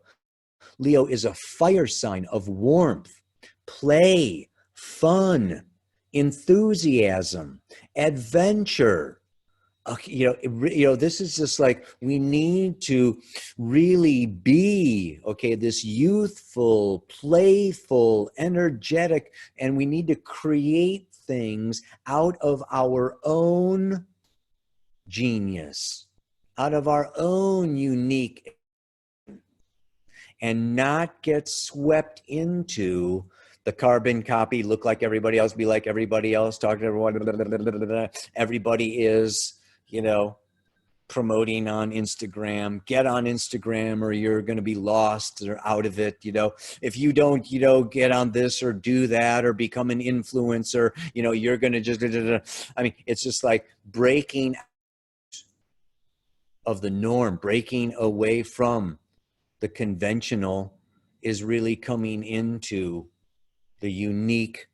Leo is a fire sign of warmth, play, fun, enthusiasm, adventure. This is just like, we need to really be, okay, this youthful, playful, energetic, and we need to create things out of our own genius, out of our own unique, and not get swept into the carbon copy, look like everybody else, be like everybody else, talk to everyone. Everybody is, you know, promoting on Instagram. Get on Instagram or you're going to be lost or out of it. You know, if you don't, you know, get on this or do that or become an influencer, you know, you're going to just, I mean, it's just like breaking out of the norm, breaking away from the conventional is really coming into the unique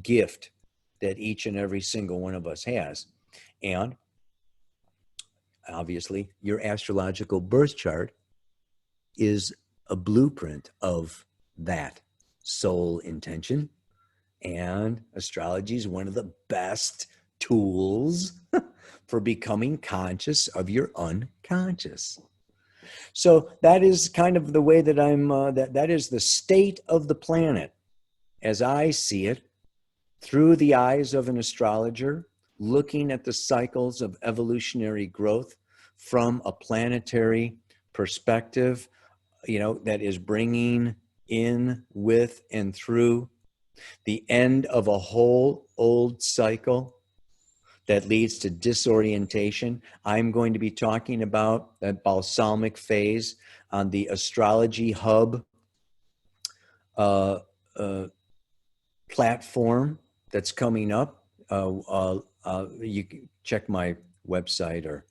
gift that each and every single one of us has. And obviously, your astrological birth chart is a blueprint of that soul intention. And astrology is one of the best tools for becoming conscious of your unconscious. So that is kind of the way that that is the state of the planet as I see it through the eyes of an astrologer, looking at the cycles of evolutionary growth from a planetary perspective, you know, that is bringing in, with, and through the end of a whole old cycle that leads to disorientation. I'm going to be talking about that balsamic phase on the Astrology Hub platform that's coming up. You can check my website or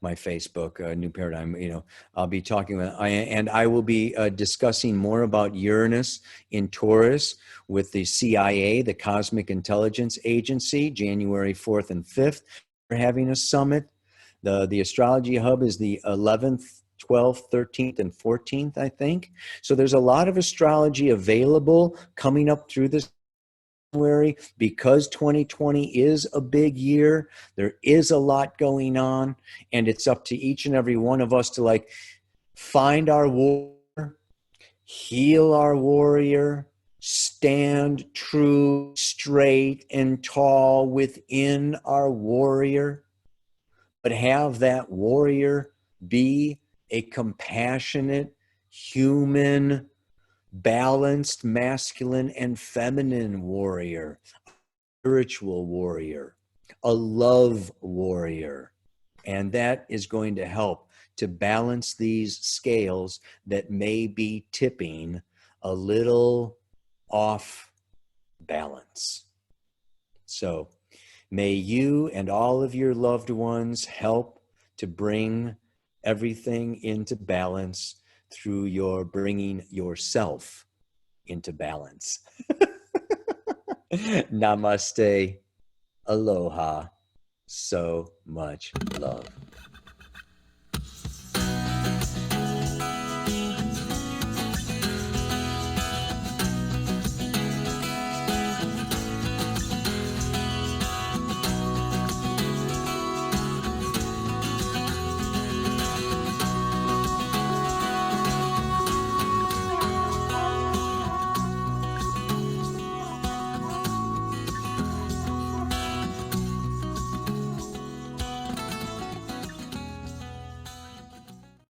my Facebook, New Paradigm. You know, I'll be talking about, and I will be discussing more about Uranus in Taurus with the CIA, the Cosmic Intelligence Agency, January 4th and 5th. We're having a summit. The Astrology Hub is the 11th, 12th, 13th, and 14th, I think. So there's a lot of astrology available coming up through this January, because 2020 is a big year. There is a lot going on, and it's up to each and every one of us to like find our warrior, heal our warrior, stand true, straight, and tall within our warrior, but have that warrior be a compassionate, human, balanced masculine and feminine warrior, a spiritual warrior, a love warrior. And that is going to help to balance these scales that may be tipping a little off balance. So may you and all of your loved ones help to bring everything into balance through your bringing yourself into balance. Namaste. Aloha. So much love.